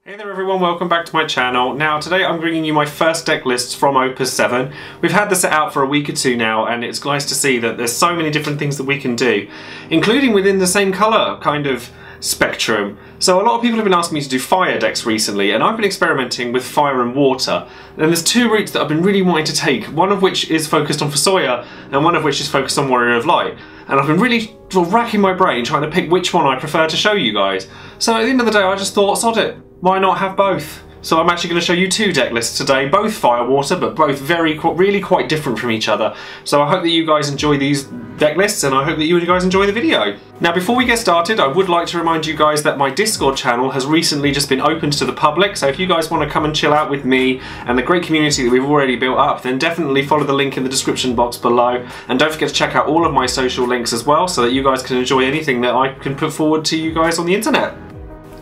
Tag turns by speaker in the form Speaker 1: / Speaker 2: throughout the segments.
Speaker 1: Hey there everyone, welcome back to my channel. Now today I'm bringing you my first deck lists from Opus 7. We've had this out for a week or two now and it's nice to see that there's so many different things that we can do, including within the same colour kind of spectrum. So a lot of people have been asking me to do fire decks recently and I've been experimenting with fire and water. And there's two routes that I've been really wanting to take, one of which is focused on Fusoya and one of which is focused on Warrior of Light. And I've been really racking my brain trying to pick which one I prefer to show you guys. So at the end of the day I just thought, sod it, why not have both? So I'm actually going to show you two deck lists today, both fire water, but both really quite different from each other. So I hope that you guys enjoy these deck lists and I hope that you guys enjoy the video. Now before we get started, I would like to remind you guys that my Discord channel has recently just been opened to the public, so if you guys want to come and chill out with me and the great community that we've already built up, then definitely follow the link in the description box below, and don't forget to check out all of my social links as well so that you guys can enjoy anything that I can put forward to you guys on the internet.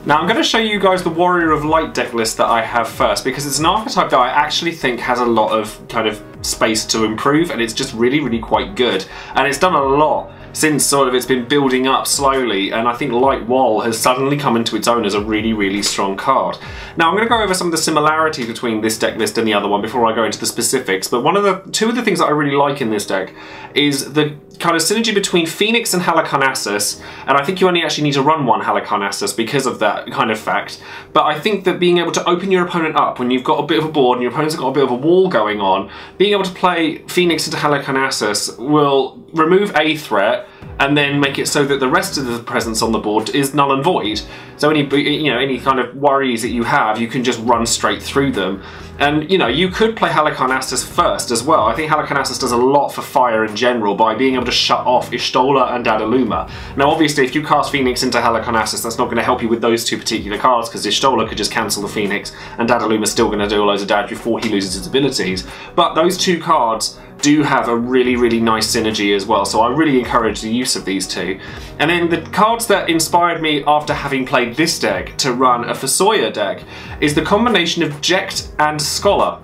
Speaker 1: Now I'm going to show you guys the Warrior of Light deck list that I have first, because it's an archetype that I actually think has a lot of kind of space to improve, and it's just really quite good. And it's done a lot since sort of it's been building up slowly, and I think Light Wall has suddenly come into its own as a really strong card. Now I'm going to go over some of the similarities between this deck list and the other one before I go into the specifics, but two of the things that I really like in this deck is the kind of synergy between Phoenix and Halicarnassus, and I think you only actually need to run one Halicarnassus because of that kind of fact. But I think that being able to open your opponent up when you've got a bit of a board and your opponent's got a bit of a wall going on, being able to play Phoenix into Halicarnassus will remove a threat and then make it so that the rest of the presence on the board is null and void. So any kind of worries that you have, you can just run straight through them. And you could play Halicarnassus first as well. I think Halicarnassus does a lot for fire in general by being able to shut off Y'shtola and Dadaluma. Now obviously if you cast Phoenix into Halicarnassus, that's not going to help you with those two particular cards, because Y'shtola could just cancel the Phoenix and Dadaluma's still going to do loads of damage before he loses his abilities. But those two cards do have a really nice synergy as well, so I really encourage the use of these two. And then the cards that inspired me after having played this deck to run a Fusoya deck is the combination of Jecht and Scholar.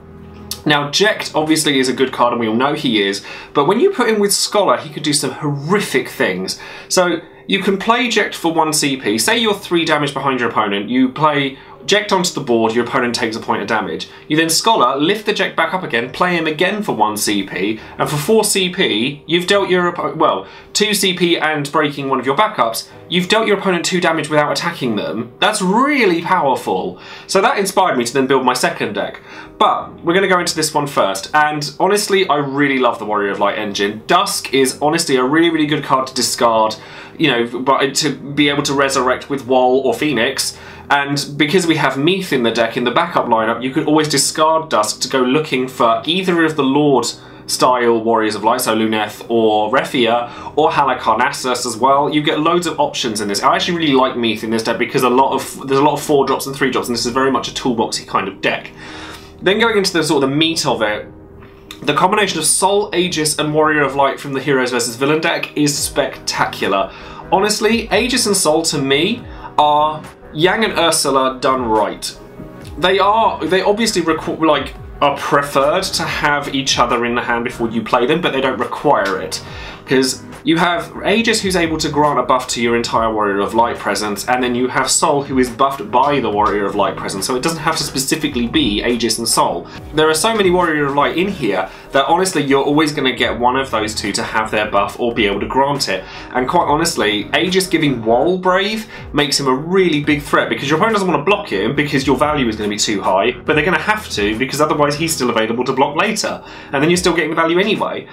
Speaker 1: Now Jecht obviously is a good card and we all know he is, but when you put him with Scholar he could do some horrific things. So you can play Jecht for 1 CP, say you're 3 damage behind your opponent, you play Jecht onto the board, your opponent takes a point of damage. You then Scholar, lift the Jecht back up again, play him again for 1 CP, and for 4 CP, you've dealt your opponent, well, 2 CP and breaking one of your backups, you've dealt your opponent 2 damage without attacking them. That's really powerful. So that inspired me to then build my second deck. But we're going to go into this one first, and honestly, I really love the Warrior of Light engine. Dusk is honestly a really good card to discard, but to be able to resurrect with Wall or Phoenix. And because we have Meath in the deck in the backup lineup, you could always discard Dusk to go looking for either of the Lord style Warriors of Light, so Luneth or Refia, or Halicarnassus as well. You get loads of options in this. I actually really like Meath in this deck because there's a lot of 4-drops and 3-drops, and this is very much a toolboxy kind of deck. Then going into the sort of the meat of it, the combination of Sol, Aegis and Warrior of Light from the Heroes vs Villain deck is spectacular. Honestly, Aegis and Sol to me are Yang and Ursula done right. They obviously are preferred to have each other in the hand before you play them, but they don't require it. Because you have Aegis who's able to grant a buff to your entire Warrior of Light presence, and then you have Sol who is buffed by the Warrior of Light presence, so it doesn't have to specifically be Aegis and Sol. There are so many Warrior of Light in here that honestly you're always going to get one of those two to have their buff or be able to grant it. And quite honestly, Aegis giving Wall Brave makes him a really big threat, because your opponent doesn't want to block him because your value is going to be too high, but they're going to have to because otherwise he's still available to block later, and then you're still getting the value anyway.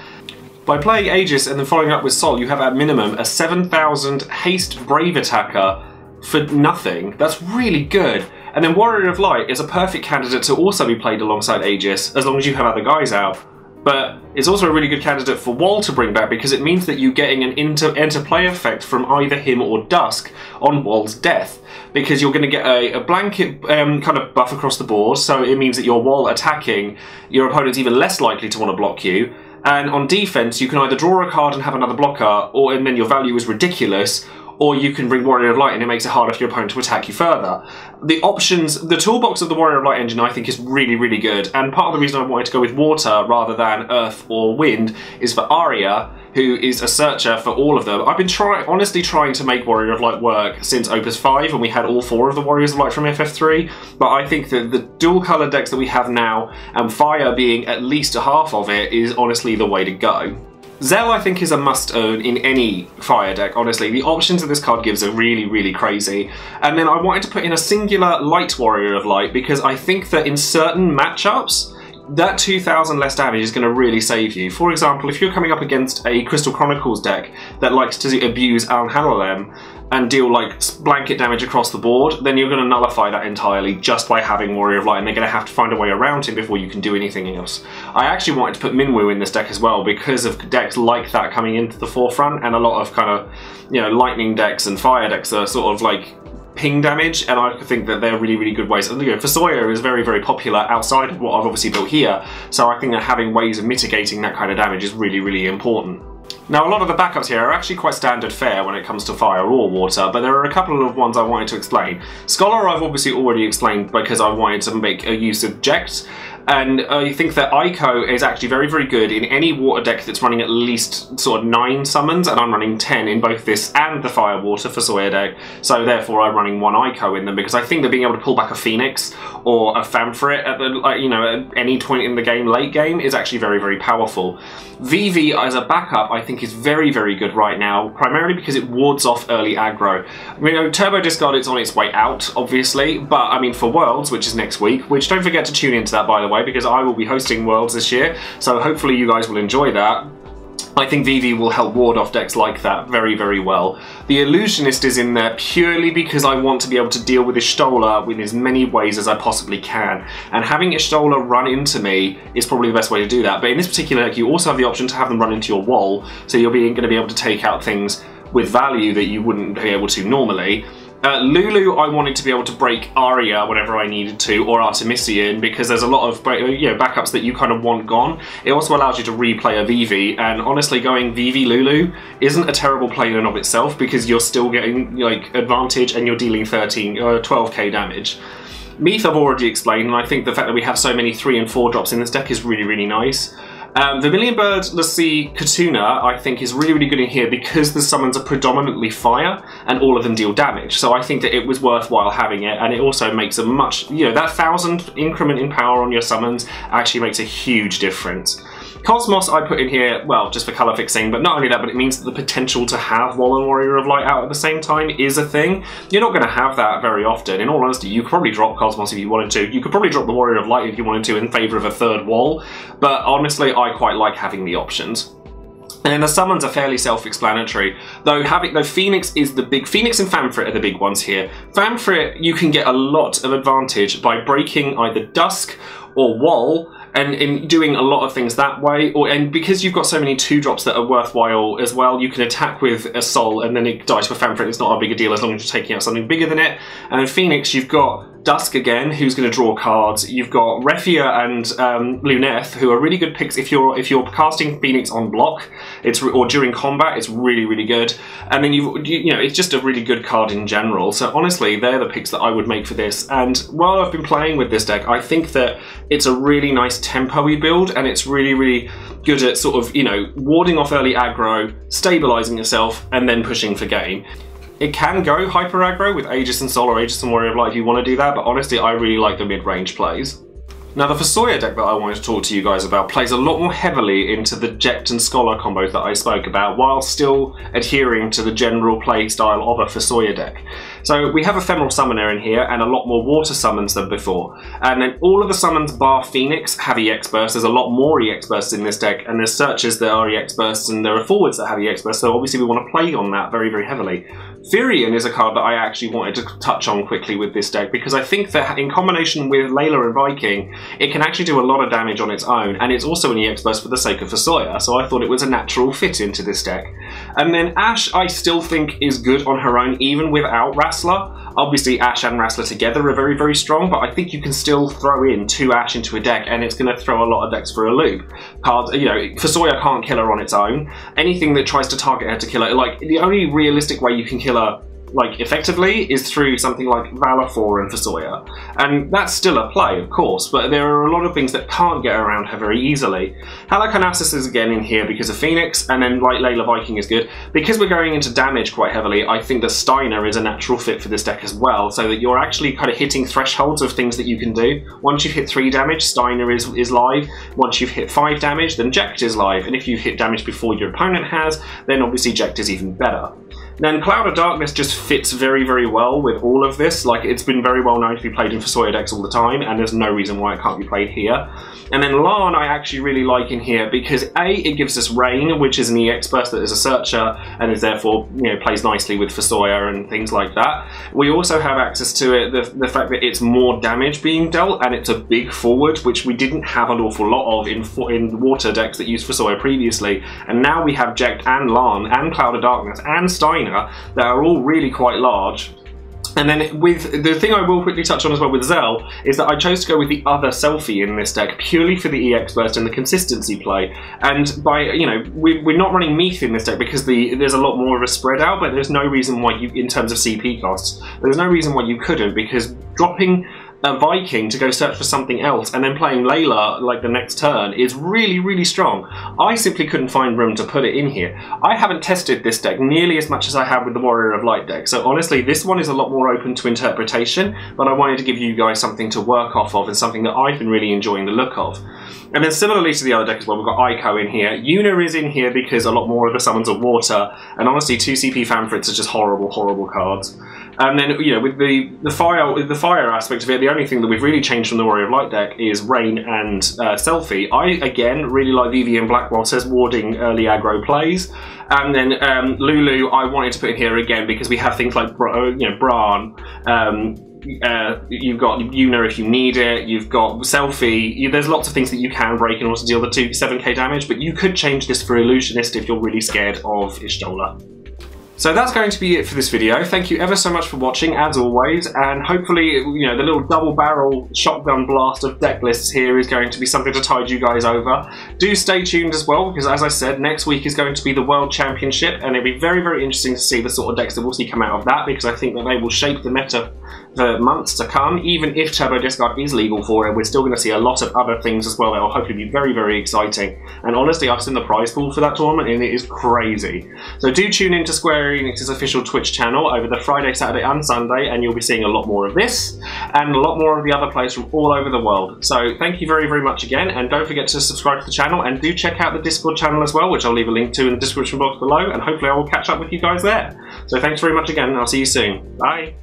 Speaker 1: By playing Aegis and then following up with Sol, you have at minimum a 7,000 haste brave attacker for nothing. That's really good. And then Warrior of Light is a perfect candidate to also be played alongside Aegis, as long as you have other guys out. But it's also a really good candidate for Wall to bring back, because it means that you're getting an interplay effect from either him or Dusk on Wall's death. Because you're going to get a blanket kind of buff across the board, so it means that your Wall attacking, your opponent's even less likely to want to block you. And on defense, you can either draw a card and have another blocker, and then your value is ridiculous, or you can bring Warrior of Light and it makes it harder for your opponent to attack you further. The options, the toolbox of the Warrior of Light engine I think is really, really good, and part of the reason I wanted to go with water rather than earth or wind is for Arya, who is a searcher for all of them. I've been honestly trying to make Warrior of Light work since Opus 5, and we had all 4 of the Warriors of Light from FF3, but I think that the dual colour decks that we have now, and Fire being at least a half of it, is honestly the way to go. Zell, I think, is a must-own in any Fire deck, honestly. The options that this card gives are really, really crazy. And then I wanted to put in a singular Light Warrior of Light, because I think that in certain matchups, that 2,000 less damage is going to really save you. For example, if you're coming up against a Crystal Chronicles deck that likes to abuse Al-Halalem and deal like blanket damage across the board, then you're going to nullify that entirely just by having Warrior of Light, and they're going to have to find a way around him before you can do anything else. I actually wanted to put Minwu in this deck as well because of decks like that coming into the forefront, and a lot of kind of, you know, lightning decks and fire decks are sort of like ping damage, and I think that they're really, really good ways. And, you know, Fusoya is very, very popular outside of what I've obviously built here, so I think that having ways of mitigating that kind of damage is really, really important. Now, a lot of the backups here are actually quite standard fare when it comes to fire or water, but there are a couple of ones I wanted to explain. Scholar I've obviously already explained because I wanted to make a use of Jecht, and I think that Ico is actually very, very good in any water deck that's running at least sort of 9 summons, and I'm running 10 in both this and the Fire Water for Fusoya deck, so therefore I'm running 1 Ico in them, because I think that being able to pull back a Phoenix or a Famfrit at the, you know, at any point in the game, late game, is actually very, very powerful. VV as a backup I think is very, very good right now, primarily because it wards off early aggro. I mean, Turbo Discard, it's on its way out, obviously, but I mean, for Worlds, which is next week, which don't forget to tune into that, by the way, because I will be hosting Worlds this year, so hopefully you guys will enjoy that. I think VV will help ward off decks like that very, very well. The Illusionist is in there purely because I want to be able to deal with Ishtola in as many ways as I possibly can, and having Ishtola run into me is probably the best way to do that. But in this particular deck, you also have the option to have them run into your wall, so you're going to be able to take out things with value that you wouldn't be able to normally. Lulu, I wanted to be able to break Arya whenever I needed to, or Artemisian, because there's a lot of, you know, backups that you kind of want gone. It also allows you to replay a VV, and honestly going VV Lulu isn't a terrible play in and of itself, because you're still getting like advantage and you're dealing 12k damage. Meath I've already explained, and I think the fact that we have so many 3 and 4 drops in this deck is really, really nice. Vermilion Bird Lassie Katuna I think is really, really good in here because the summons are predominantly fire and all of them deal damage, so I think that it was worthwhile having it, and it also makes a much, you know, that 1000 increment in power on your summons actually makes a huge difference. Cosmos I put in here, well, just for colour fixing, but not only that, but it means that the potential to have Wall and Warrior of Light out at the same time is a thing. You're not going to have that very often. In all honesty, you could probably drop Cosmos if you wanted to. You could probably drop the Warrior of Light if you wanted to in favour of a 3rd wall, but honestly, I quite like having the options. And then the summons are fairly self-explanatory, though Phoenix is the big... Phoenix and Famfrit are the big ones here. Famfrit, you can get a lot of advantage by breaking either Dusk or Wall, and in doing a lot of things that way, and because you've got so many 2-drops that are worthwhile as well, you can attack with a Soul and then it dies for Famfrit. It's not a big a deal as long as you're taking out something bigger than it. And in Phoenix, you've got Dusk again, who's going to draw cards. You've got Refia and Luneth, who are really good picks if you're casting Phoenix on block, or during combat. It's really, really good. And then you know, it's just a really good card in general. So honestly, they're the picks that I would make for this. And while I've been playing with this deck, I think that it's a really nice tempo-y build, and it's really, really good at sort of, you know, warding off early aggro, stabilising yourself, and then pushing for game. It can go hyper aggro with Aegis and Solar, Aegis and Warrior of Light if you want to do that, but honestly I really like the mid-range plays. Now the Fusoya deck that I wanted to talk to you guys about plays a lot more heavily into the Jecht and Scholar combos that I spoke about, while still adhering to the general play style of a Fusoya deck. So we have Ephemeral Summoner in here, and a lot more water summons than before. And then all of the summons bar Phoenix have EX bursts. There's a lot more EX bursts in this deck, and there's searches that are EX bursts, and there are forwards that have EX bursts, so obviously we want to play on that very, very heavily. Firion is a card that I actually wanted to touch on quickly with this deck, because I think that in combination with Layla and Viking, it can actually do a lot of damage on its own, and it's also an EX burst for the sake of Fusoya, so I thought it was a natural fit into this deck. And then Ashe I still think is good on her own, even without Ras Wrestler. Obviously Ash and Wrestler together are very, very strong, but I think you can still throw in 2 Ash into a deck and it's going to throw a lot of decks for a loop. Cards, you know, Fusoya can't kill her on its own. Anything that tries to target her to kill her, like, the only realistic way you can kill her, like, effectively, is through something like Valor 4 and Fusoya. And that's still a play, of course, but there are a lot of things that can't get around her very easily. Halicarnassus is again in here because of Phoenix, and then like Layla Viking is good. Because we're going into damage quite heavily, I think that Steiner is a natural fit for this deck as well, so that you're actually kind of hitting thresholds of things that you can do. Once you've hit 3 damage, Steiner is live. Once you've hit 5 damage, then Jecht is live. And if you've hit damage before your opponent has, then obviously Jecht is even better. Then Cloud of Darkness just fits very, very well with all of this. Like, it's been very well known to be played in Fusoya decks all the time, and there's no reason why it can't be played here. And then Lan I actually really like in here because A, it gives us Rain, which is an EX burst that is a searcher and is therefore, you know, plays nicely with Fusoya and things like that. We also have access to it, the fact that it's more damage being dealt, and it's a big forward, which we didn't have an awful lot of in water decks that used Fusoya previously. And now we have Jecht and Lan and Cloud of Darkness and Steiner that are all really quite large. And then with the thing I will quickly touch on as well with Zell is that I chose to go with the other Selfie in this deck purely for the EX burst and the consistency play. And by, you know, we're not running Meath in this deck because there's a lot more of a spread out, but there's no reason why you, in terms of CP costs, there's no reason why you couldn't, because dropping a Viking to go search for something else and then playing Layla like the next turn is really, really strong. I simply couldn't find room to put it in here. I haven't tested this deck nearly as much as I have with the Warrior of Light deck, so honestly this one is a lot more open to interpretation, but I wanted to give you guys something to work off of and something that I've been really enjoying the look of. And then similarly to the other deck as well, we've got Ico in here. Yuna is in here because a lot more of the summons are water, and honestly 2 CP Fanfrits are just horrible, horrible cards. And then, you know, with the fire aspect of it, the only thing that we've really changed from the Warrior of Light deck is Rain and Selfie. I, again, really like Vivian Blackwaters warding early aggro plays. And then Lulu, I wanted to put in here again because we have things like, Bran. You've got Yuna if you need it, you've got Selfie, there's lots of things that you can break in order to deal the 7k damage, but you could change this for Illusionist if you're really scared of Y'shtola. So that's going to be it for this video. Thank you ever so much for watching, as always, and hopefully, you know, the little double barrel shotgun blast of deck lists here is going to be something to tide you guys over. Do stay tuned as well, because as I said, next week is going to be the World Championship, and it'll be very, very interesting to see the sort of decks that we'll see come out of that, because I think that they will shape the meta for months to come. Even if Turbo Discard is legal for it, we're still going to see a lot of other things as well that will hopefully be very, very exciting. And honestly, I've seen the prize pool for that tournament and it is crazy. So do tune into Square Enix's official Twitch channel over the Friday, Saturday and Sunday, and you'll be seeing a lot more of this and a lot more of the other players from all over the world. So thank you very, very much again, and don't forget to subscribe to the channel, and do check out the Discord channel as well, which I'll leave a link to in the description box below, and hopefully I will catch up with you guys there. So thanks very much again, and I'll see you soon. Bye!